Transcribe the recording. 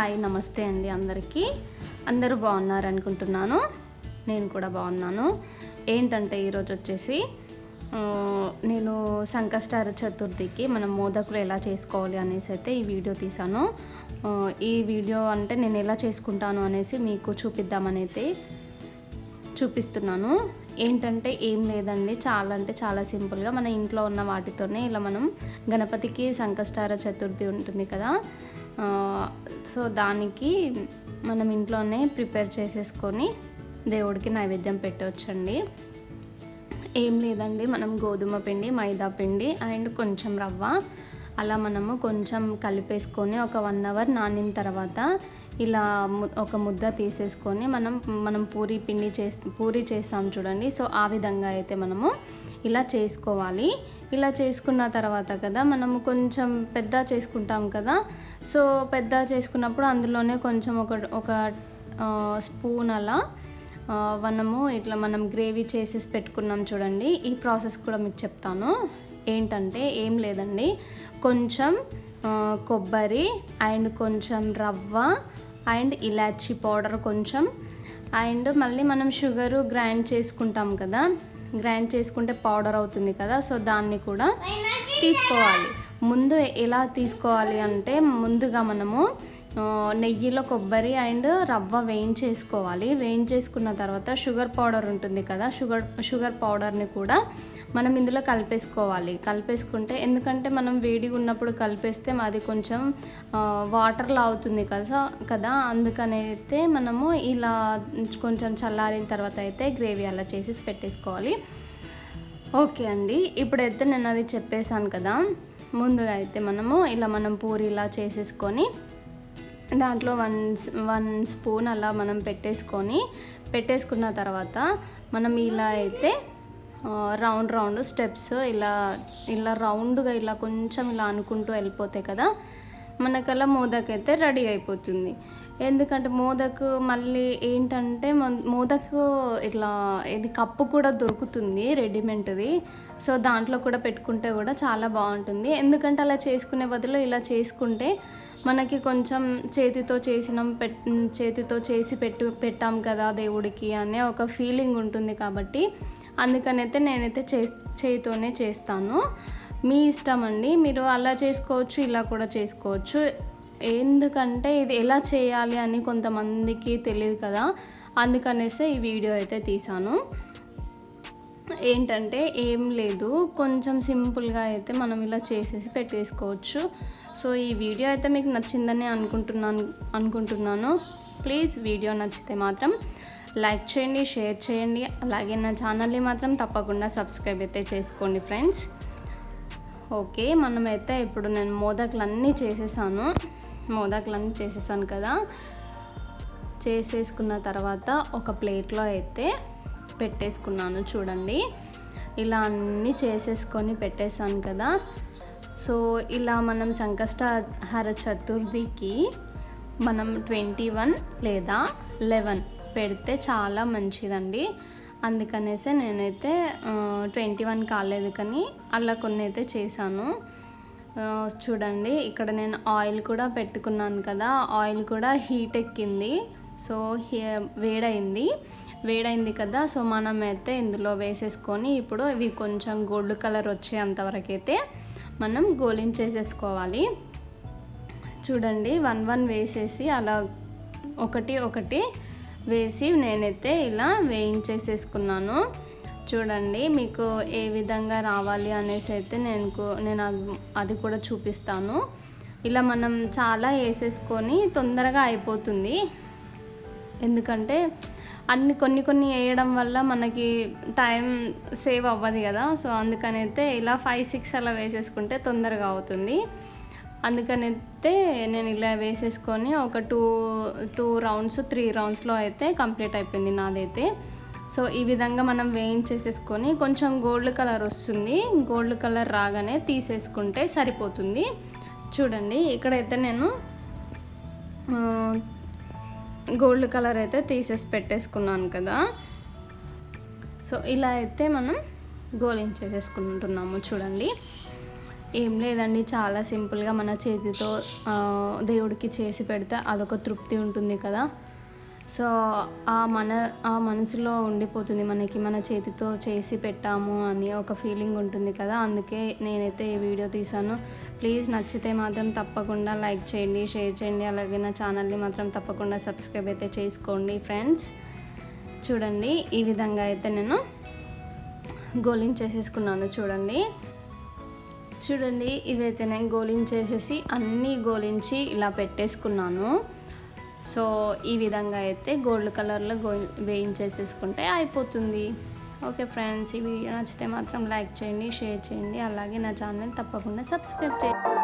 Hi నమస్తే అండి అందరికీ. అందరూ బాగున్నారు అనుకుంటున్నాను. నేను కూడా బాగున్నాను. ఏంటంటే ఈరోజు వచ్చేసి నేను సంకష్టార చతుర్థికి మనం మోదకులు ఎలా చేసుకోవాలి అనేసి అయితే ఈ వీడియో తీసాను. ఈ వీడియో అంటే నేను ఎలా చేసుకుంటాను అనేసి మీకు చూపిద్దామని అయితే చూపిస్తున్నాను. ఏంటంటే ఏం లేదండి, చాలా సింపుల్గా మన ఇంట్లో ఉన్న వాటితోనే ఇలా మనం గణపతికి సంకష్టార చతుర్థి ఉంటుంది కదా, సో దానికి మనం ఇంట్లోనే ప్రిపేర్ చేసేసుకొని దేవుడికి నైవేద్యం పెట్టవచ్చండి. ఏం లేదండి, మనం గోధుమ పిండి, మైదా పిండి అండ్ కొంచెం రవ్వ అలా మనము కొంచెం కలిపేసుకొని ఒక 1 అవర్ నానిన తర్వాత ఇలా ఒక ముద్ద తీసేసుకొని మనం పూరి చేస్తాం చూడండి. సో ఆ విధంగా అయితే మనము ఇలా చేసుకోవాలి. ఇలా చేసుకున్న తర్వాత కదా మనము కొంచెం పెద్ద చేసుకుంటాం కదా, సో పెద్ద చేసుకున్నప్పుడు అందులోనే కొంచెం ఒక స్పూన్ అలా మనము ఇట్లా మనం గ్రేవీ చేసేసి పెట్టుకున్నాం చూడండి. ఈ ప్రాసెస్ కూడా మీకు చెప్తాను. ఏంటంటే ఏం లేదండి, కొంచెం కొబ్బరి అండ్ కొంచెం రవ్వ అండ్ ఇలాచీ పౌడర్ కొంచెం అండ్ మళ్ళీ మనం షుగరు గ్రైండ్ చేసుకుంటాం కదా, గ్రైండ్ చేసుకుంటే పౌడర్ అవుతుంది కదా, సో దాన్ని కూడా తీసుకోవాలి. ముందు ఎలా తీసుకోవాలి అంటే ముందుగా మనము నెయ్యిలో కొబ్బరి అండ్ రవ్వ వేయించేసుకోవాలి. వేయించేసుకున్న తర్వాత షుగర్ పౌడర్ ఉంటుంది కదా, షుగర్ పౌడర్ని కూడా మనం ఇందులో కలిపేసుకుంటే, ఎందుకంటే మనం వేడిగా ఉన్నప్పుడు కలిపేస్తే అది కొంచెం వాటర్లా అవుతుంది కదా, అందుకనైతే మనము ఇలా కొంచెం చల్లారిన తర్వాత అయితే గ్రేవీ అలా చేసి పెట్టేసుకోవాలి. ఓకే అండి, ఇప్పుడైతే నేను అది చెప్పేశాను కదా. ముందుగా అయితే మనం పూరిలా చేసేసుకొని దాంట్లో వన్ స్పూన్ అలా మనం పెట్టేసుకున్న తర్వాత మనం ఇలా అయితే రౌండ్ స్టెప్స్ ఇలా రౌండ్గా ఇలా కొంచెం ఇలా అనుకుంటూ వెళ్ళిపోతాయి కదా, మనకలా మోదక్ అయితే రెడీ అయిపోతుంది. ఎందుకంటే మోదక్ మళ్ళీ ఏంటంటే మోదక్ ఇట్లా ఇది కప్పు కూడా దొరుకుతుంది రెడీమేడ్ది, సో దాంట్లో కూడా పెట్టుకుంటే కూడా చాలా బాగుంటుంది. ఎందుకంటే అలా చేసుకునే బదులు ఇలా చేసుకుంటే మనకి కొంచెం చేతితో చేసి పెట్టాం కదా దేవుడికి అనే ఒక ఫీలింగ్ ఉంటుంది. కాబట్టి అందుకనైతే నేనైతే చేతితోనే చేస్తాను. మీ ఇష్టం అండి, మీరు అలా చేసుకోవచ్చు, ఇలా కూడా చేసుకోవచ్చు. ఎందుకంటే ఇది ఎలా చేయాలి అని కొంతమందికి తెలియదు కదా, అందుకనేసే ఈ వీడియో అయితే తీసాను. ఏంటంటే ఏం లేదు, కొంచెం సింపుల్గా అయితే మనం ఇలా చేసేసి పెట్టేసుకోవచ్చు. సో ఈ వీడియో అయితే మీకు నచ్చిందని అనుకుంటున్నాను. ప్లీజ్ వీడియో నచ్చితే మాత్రం లైక్ చేయండి, షేర్ చేయండి, అలాగే నా ఛానల్ని మాత్రం తప్పకుండా సబ్స్క్రైబ్ అయితే చేసుకోండి ఫ్రెండ్స్. ఓకే, మనమైతే ఇప్పుడు నేను మోదకులన్నీ చేసేసాను కదా. చేసేసుకున్న తర్వాత ఒక ప్లేట్లో అయితే పెట్టేసుకున్నాను చూడండి. ఇలా అన్నీ చేసేసుకొని పెట్టేశాను కదా. సో ఇలా మనం సంకష్టహార చతుర్థికి మనం 21 లేదా 11 పెడితే చాలా మంచిదండి. అందుకనేసే నేనైతే 21 కాలేదు కానీ అలా కొన్ని అయితే చేశాను. చూడండి, ఇక్కడ నేను ఆయిల్ కూడా పెట్టుకున్నాను కదా, ఆయిల్ కూడా హీట్ ఎక్కింది, సో వేడైంది కదా. సో మనమైతే ఇందులో వేసేసుకొని ఇప్పుడు ఇవి కొంచెం గోల్డ్ కలర్ వచ్చేంతవరకు అయితే మనం గోలించేసేసుకోవాలి. చూడండి, 1 వేసేసి అలా ఒకటి వేసి నేనైతే ఇలా వేయించేసేసుకున్నాను. చూడండి, మీకు ఏ విధంగా రావాలి అనేసి అయితే నేను అది కూడా చూపిస్తాను. ఇలా మనం చాలా వేసేసుకొని తొందరగా అయిపోతుంది. ఎందుకంటే కొన్ని వేయడం వల్ల మనకి టైం సేవ్ అవ్వదు కదా, సో అందుకనైతే ఇలా 5-6 అలా వేసేసుకుంటే తొందరగా అవుతుంది. అందుకనైతే నేను ఇలా వేసేసుకొని ఒక 2 రౌండ్స్ 3 రౌండ్స్లో అయితే కంప్లీట్ అయిపోయింది నాదైతే. సో ఈ విధంగా మనం వేయించేసేసుకొని కొంచెం గోల్డ్ కలర్ వస్తుంది, గోల్డ్ కలర్ రాగానే తీసేసుకుంటే సరిపోతుంది. చూడండి, ఇక్కడైతే నేను గోల్డ్ కలర్ అయితే తీసేసి పెట్టేసుకున్నాను కదా. సో ఇలా అయితే మనం గోలించేసేసుకుంటున్నాము. చూడండి, ఏం లేదండి, చాలా సింపుల్గా మన చేతితో దేవుడికి చేసి పెడితే అదొక తృప్తి ఉంటుంది కదా. సో ఆ మనసులో ఉండిపోతుంది మనకి, మన చేతితో చేసి పెట్టాము అని ఒక ఫీలింగ్ ఉంటుంది కదా. అందుకే నేనైతే ఈ వీడియో తీశాను. ప్లీజ్ నచ్చితే మాత్రం తప్పకుండా లైక్ చేయండి, షేర్ చేయండి, అలాగే నా ఛానల్ని మాత్రం తప్పకుండా సబ్స్క్రైబ్ అయితే చేసుకోండి ఫ్రెండ్స్. చూడండి, ఈ విధంగా అయితే నేను గోలించేసేసుకున్నాను. చూడండి ఇవైతే నేను గోలించేసేసి అన్నీ గోలించి ఇలా పెట్టేసుకున్నాను. సో ఈ విధంగా అయితే గోల్డ్ కలర్లో వేయించేసేసుకుంటే అయిపోతుంది. ఓకే ఫ్రెండ్స్, ఈ వీడియో నచ్చితే మాత్రం లైక్ చేయండి, షేర్ చేయండి, అలాగే నా ఛానల్ తప్పకుండా సబ్స్క్రైబ్ చేయండి.